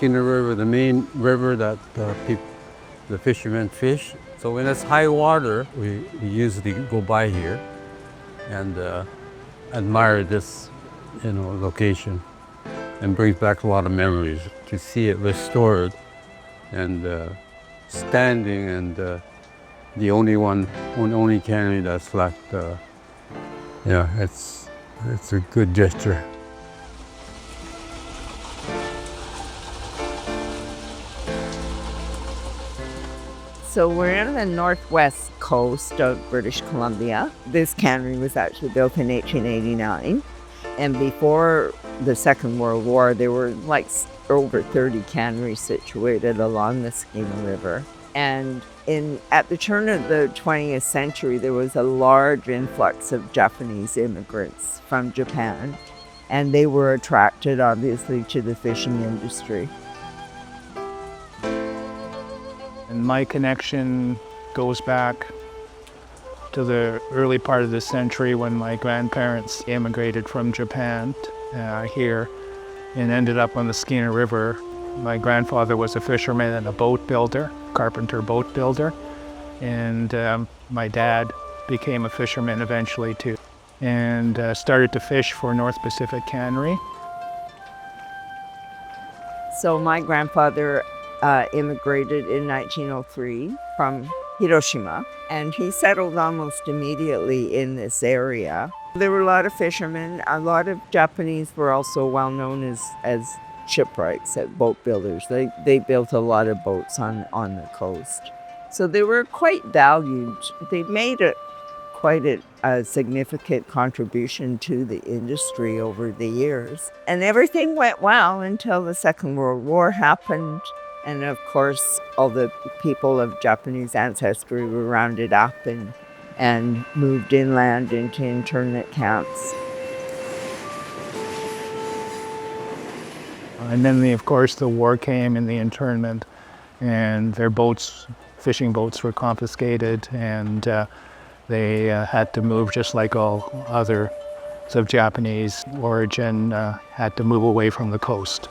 Skeena River, the main river that the fishermen fish. So when it's high water, we usually go by here and admire this, location, and brings back a lot of memories to see it restored and standing, and the only cannery that's left. Yeah, it's a good gesture. So we're on the northwest coast of British Columbia. This cannery was actually built in 1889. And before the Second World War, there were like over 30 canneries situated along the Skeena River. And at the turn of the 20th century, there was a large influx of Japanese immigrants from Japan. And they were attracted, obviously, to the fishing industry. And my connection goes back to the early part of the century when my grandparents immigrated from Japan here and ended up on the Skeena River. My grandfather was a fisherman and a boat builder, carpenter boat builder, and my dad became a fisherman eventually too, and started to fish for North Pacific Cannery. So my grandfather immigrated in 1903 from Hiroshima, and he settled almost immediately in this area. There were a lot of fishermen. A lot of Japanese were also well known as shipwrights, boat builders. They built a lot of boats on the coast. So they were quite valued. They made quite a significant contribution to the industry over the years. And everything went well until the Second World War happened. And of course, all the people of Japanese ancestry were rounded up and moved inland into internment camps. And then, of course, the war came and the internment, and their boats, fishing boats, were confiscated, and they had to move just like all others of Japanese origin, had to move away from the coast.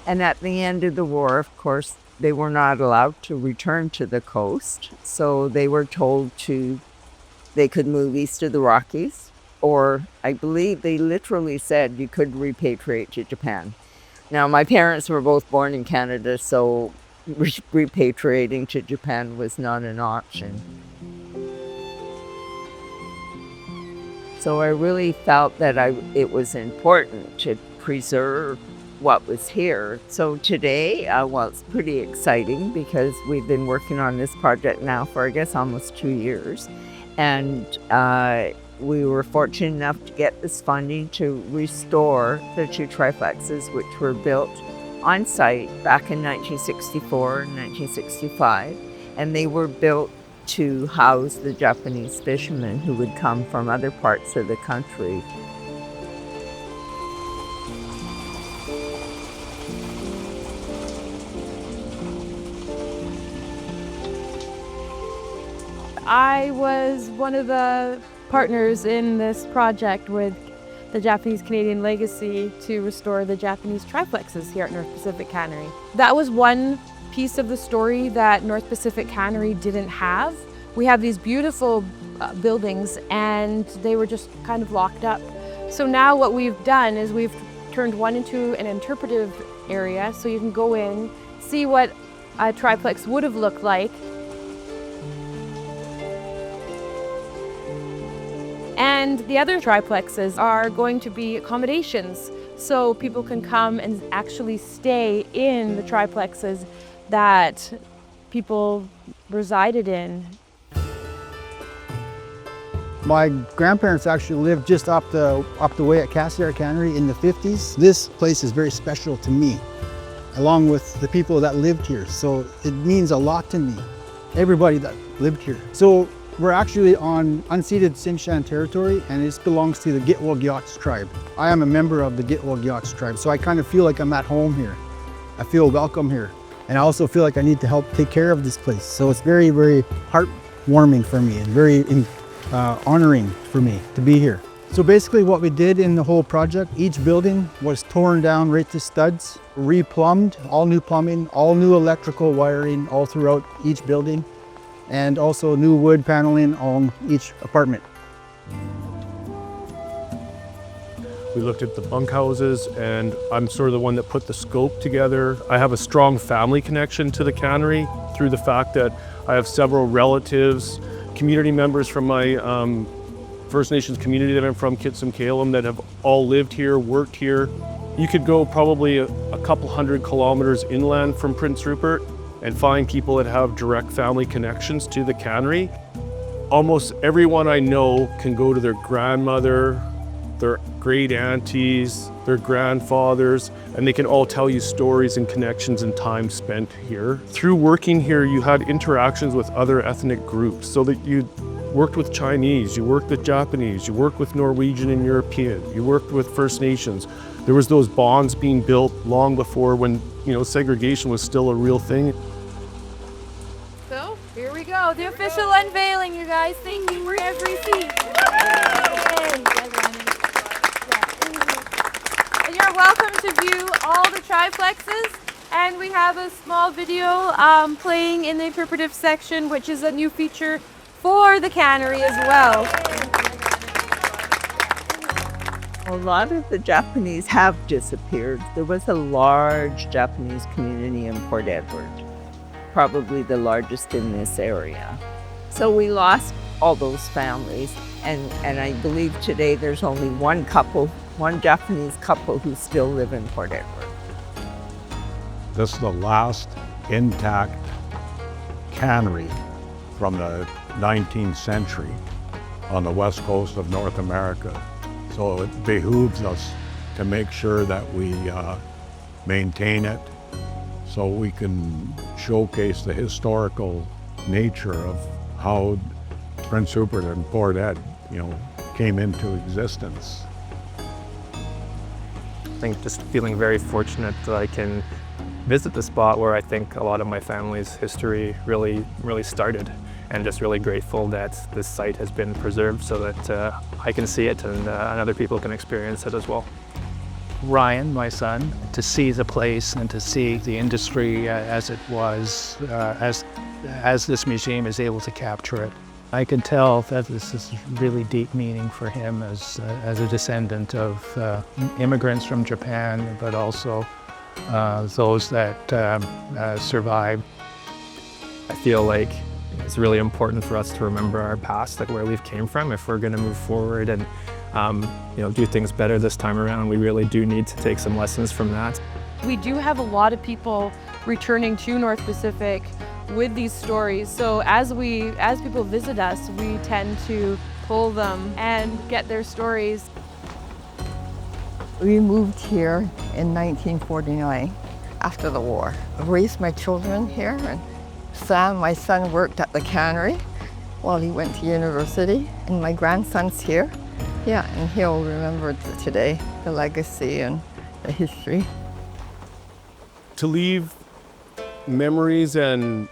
And at the end of the war, of course, they were not allowed to return to the coast. So they were told they could move east of the Rockies, or I believe they literally said you could repatriate to Japan. Now, my parents were both born in Canada, so repatriating to Japan was not an option. So I really felt that it was important to preserve what was here. So today, it's pretty exciting because we've been working on this project now for, I guess, almost 2 years. And we were fortunate enough to get this funding to restore the 2 triplexes, which were built on site back in 1964 and 1965. And they were built to house the Japanese fishermen who would come from other parts of the country. I was one of the partners in this project with the Japanese Canadian Legacy to restore the Japanese triplexes here at North Pacific Cannery. That was one piece of the story that North Pacific Cannery didn't have. We have these beautiful buildings and they were just kind of locked up. So now what we've done is we've turned one into an interpretive area so you can go in, see what a triplex would have looked like. And the other triplexes are going to be accommodations, so people can come and actually stay in the triplexes that people resided in. My grandparents actually lived just up the way at Cassiar Cannery in the 50s. This place is very special to me, along with the people that lived here. So it means a lot to me, everybody that lived here. So we're actually on unceded Tsimshian territory, and this belongs to the Gitwagyats tribe. I am a member of the Gitwagyats tribe, so I kind of feel like I'm at home here. I feel welcome here. And I also feel like I need to help take care of this place. So it's very, very heartwarming for me and very honoring for me to be here. So basically what we did in the whole project, each building was torn down right to studs, replumbed, all new plumbing, all new electrical wiring all throughout each building, and also new wood paneling on each apartment. We looked at the bunkhouses, and I'm sort of the one that put the scope together. I have a strong family connection to the cannery through the fact that I have several relatives, community members from my First Nations community that I'm from, Kitsim-Kalem, that have all lived here, worked here. You could go probably a couple hundred kilometers inland from Prince Rupert and find people that have direct family connections to the cannery. Almost everyone I know can go to their grandmother, their great aunties, their grandfathers, and they can all tell you stories and connections and time spent here. Through working here, you had interactions with other ethnic groups, so that you worked with Chinese, you worked with Japanese, you worked with Norwegian and European, you worked with First Nations. There was those bonds being built long before when, segregation was still a real thing. So here we go, the official unveiling, you guys. Thank you for every seat. And you're welcome to view all the triplexes. And we have a small video playing in the interpretive section, which is a new feature for the cannery as well. A lot of the Japanese have disappeared. There was a large Japanese community in Port Edward, probably the largest in this area. So we lost all those families, and I believe today there's only one Japanese couple who still live in Port Edward. This is the last intact cannery from the 19th century on the west coast of North America. So it behooves us to make sure that we maintain it so we can showcase the historical nature of how Prince Rupert and Port Ed, came into existence. I think just feeling very fortunate that I can visit the spot where I think a lot of my family's history really started, and just really grateful that this site has been preserved so that I can see it and other people can experience it as well. Ryan, my son, to see the place and to see the industry as it was, as this museum is able to capture it. I can tell that this is really deep meaning for him as a descendant of immigrants from Japan, but also those that survived. I feel like it's really important for us to remember our past, like where we've came from, if we're going to move forward and do things better this time around. We really do need to take some lessons from that. We do have a lot of people returning to North Pacific with these stories. So as people visit us, we tend to pull them and get their stories. We moved here in 1949 after the war. I raised my children here, and Sam, my son, worked at the cannery while he went to university, and my grandson's here. Yeah, and he'll remember today the legacy and the history. To leave memories and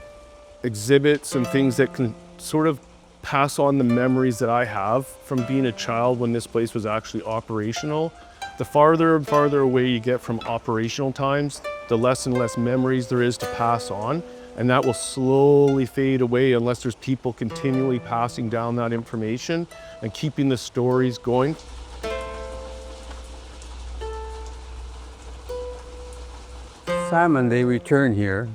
exhibits and things that can sort of pass on the memories that I have from being a child when this place was actually operational. The farther and farther away you get from operational times, the less and less memories there is to pass on. And that will slowly fade away unless there's people continually passing down that information and keeping the stories going. Salmon, they return here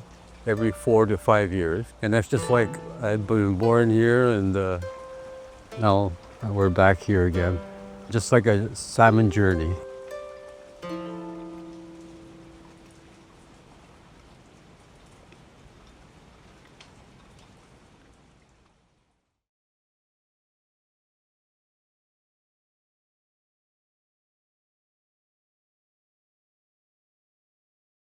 every 4 to 5 years. And that's just like I've been born here, and now we're back here again. Just like a salmon journey.